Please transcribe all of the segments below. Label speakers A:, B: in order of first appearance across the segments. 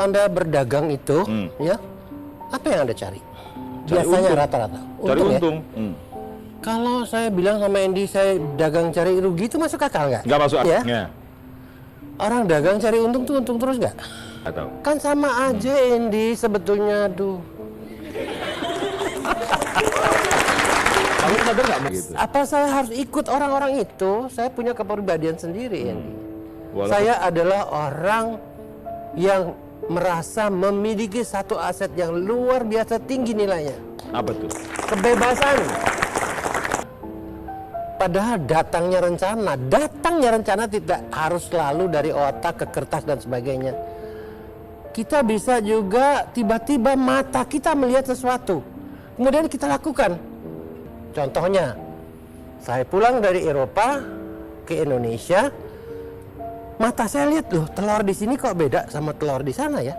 A: Anda berdagang itu, ya, apa yang Anda cari? Biasanya rata-rata.
B: Cari untung.
A: Ya? Kalau saya bilang sama Andy, saya dagang cari rugi itu masuk akal nggak?
B: Nggak masuk akal.
A: Ya? Orang dagang cari untung tuh untung terus nggak?
B: Atau?
A: Kan sama aja Andy sebetulnya, aduh.
B: Kamu sadar nggak begitu?
A: Apa saya harus ikut orang-orang itu? Saya punya kepribadian sendiri, Andy.
B: Walaupun...
A: Saya adalah orang yang merasa memiliki satu aset yang luar biasa tinggi nilainya.
B: Apa tuh?
A: Kebebasan. Padahal datangnya rencana tidak harus selalu dari otak ke kertas dan sebagainya. Kita bisa juga tiba-tiba mata kita melihat sesuatu, kemudian kita lakukan. Contohnya, saya pulang dari Eropa ke Indonesia, mata saya lihat loh, telur di sini kok beda sama telur di sana ya.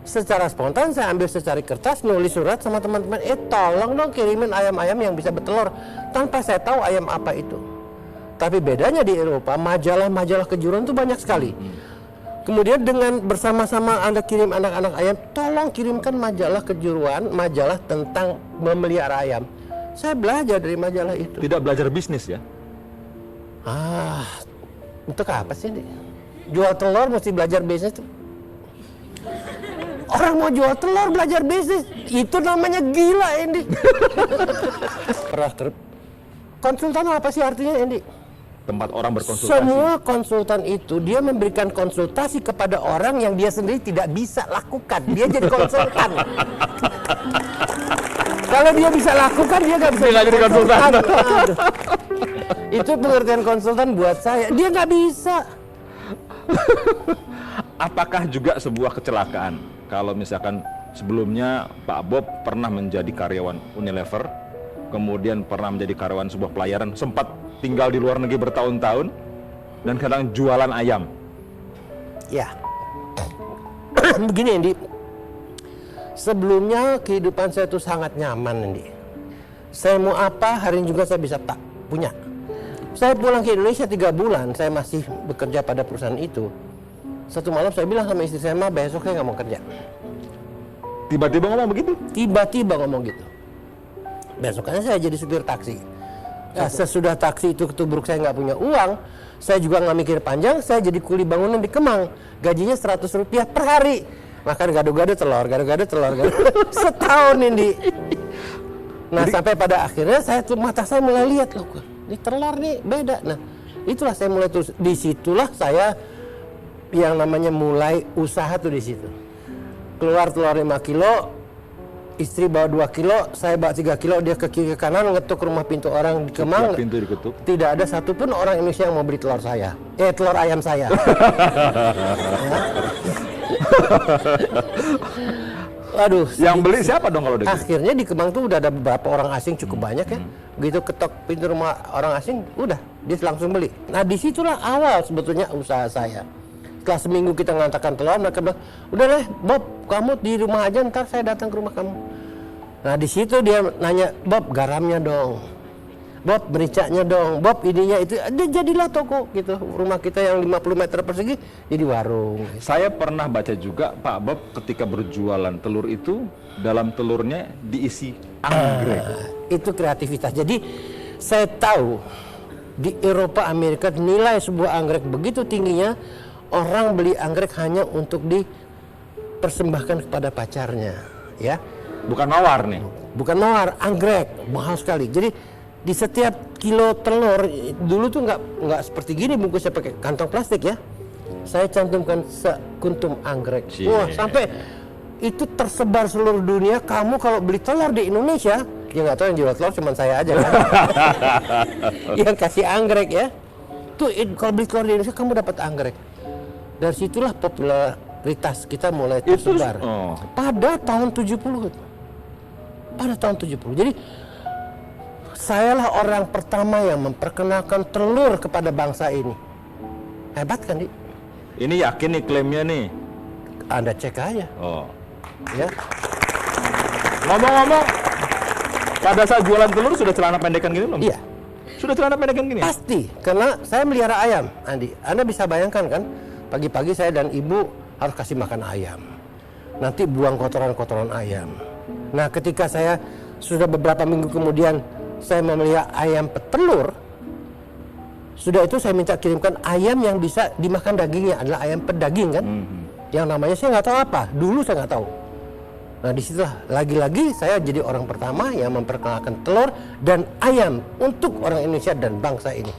A: Secara spontan saya ambil secari kertas, nulis surat sama teman-teman, tolong dong kirimin ayam-ayam yang bisa bertelur, tanpa saya tahu ayam apa itu. Tapi bedanya di Eropa, majalah-majalah kejuruan itu banyak sekali. Kemudian dengan bersama-sama Anda kirim anak-anak ayam, tolong kirimkan majalah kejuruan, majalah tentang memelihara ayam. Saya belajar dari majalah itu.
B: Tidak belajar bisnis ya?
A: Untuk apa sih? Jual telur mesti belajar bisnis tuh. Orang mau jual telur belajar bisnis, itu namanya gila, Andy. Konsultan apa sih artinya, Andy?
B: Tempat orang berkonsultasi.
A: Semua konsultan itu dia memberikan konsultasi kepada orang yang dia sendiri tidak bisa lakukan. Dia jadi konsultan. Kalau dia bisa lakukan, dia nggak bisa
B: jadi konsultan.
A: Itu pengertian konsultan buat saya. Dia nggak bisa.
B: Apakah juga sebuah kecelakaan kalau misalkan sebelumnya Pak Bob pernah menjadi karyawan Unilever, kemudian pernah menjadi karyawan sebuah pelayaran, sempat tinggal di luar negeri bertahun-tahun, dan kadang jualan ayam?
A: Ya, begini Andy, sebelumnya kehidupan saya itu sangat nyaman, Andy. Saya mau apa, hari ini juga saya bisa tak punya. Saya pulang ke Indonesia 3 bulan, saya masih bekerja pada perusahaan itu. Satu malam saya bilang sama istri saya, "Ma, besok saya nggak mau kerja."
B: Tiba-tiba ngomong begitu?
A: Tiba-tiba ngomong gitu. Besokannya saya jadi supir taksi. Nah, sesudah taksi itu ketubruk, saya nggak punya uang, saya juga nggak mikir panjang, saya jadi kuli bangunan di Kemang. Gajinya Rp100 per hari. Makan gado-gado telur. Setahun ini. Nah, sampai pada akhirnya mata saya mulai lihat, loh, ini telur nih beda. Nah, itulah saya mulai terus. Disitulah saya yang namanya mulai usaha tuh di situ. Keluar telur 5 kilo, istri bawa 2 kilo, saya bawa 3 kilo, dia ke kiri ke kanan, ngetuk rumah pintu orang di Kemang.
B: Pintu diketuk.
A: Tidak ada satupun orang Indonesia yang mau beli telur saya. Telur ayam saya. Aduh.
B: Yang beli siapa dong kalau begitu?
A: Akhirnya di Kemang tuh udah ada beberapa orang asing cukup banyak ya. Begitu ketok pintu rumah orang asing, udah dia langsung beli. Nah, disitulah awal sebetulnya usaha saya. Setelah seminggu kita ngantarkan telur, mereka bilang, "Udah deh, Bob, kamu di rumah aja, ntar saya datang ke rumah kamu." Nah, di situ dia nanya, "Bob, garamnya dong. Bob, mericanya dong. Bob, ininya itu." Jadilah toko gitu. Rumah kita yang 50 meter persegi jadi warung.
B: Saya pernah baca juga Pak Bob ketika berjualan telur itu, dalam telurnya diisi anggrek.
A: Itu kreativitas. Jadi saya tahu di Eropa, Amerika nilai sebuah anggrek begitu tingginya, orang beli anggrek hanya untuk dipersembahkan kepada pacarnya, ya.
B: Bukan mawar nih.
A: Bukan mawar, anggrek mahal sekali. Jadi di setiap kilo telur dulu tuh nggak seperti gini bungkusnya pakai kantong plastik ya. Saya cantumkan sekuntum anggrek. Wah, sampai itu tersebar seluruh dunia. Kamu kalau beli telur di Indonesia, ya nggak tahu yang jual telur cuma saya aja kan. Yang kasih anggrek ya. Tuh kalau beli telur di Indonesia kamu dapat anggrek. Dari situlah popularitas kita mulai tersebar. Pada tahun 70. Jadi sayalah orang pertama yang memperkenalkan telur kepada bangsa ini. Hebat kan, Di?
B: Ini yakin nih klaimnya nih?
A: Anda cek aja. Ya.
B: Ngomong-ngomong, pada saat jualan telur sudah celana pendekan gini belum?
A: Iya.
B: Sudah celana pendekan gini?
A: Pasti, karena saya melihara ayam, Andi. Anda bisa bayangkan kan, pagi-pagi saya dan ibu harus kasih makan ayam. Nanti buang kotoran-kotoran ayam. Nah, ketika saya sudah beberapa minggu kemudian saya memelihara ayam petelur, sudah itu saya minta kirimkan ayam yang bisa dimakan dagingnya, adalah ayam pedaging kan. Yang namanya saya nggak tahu apa, dulu saya nggak tahu. Nah, disitulah lagi-lagi saya jadi orang pertama yang memperkenalkan telur dan ayam untuk orang Indonesia dan bangsa ini.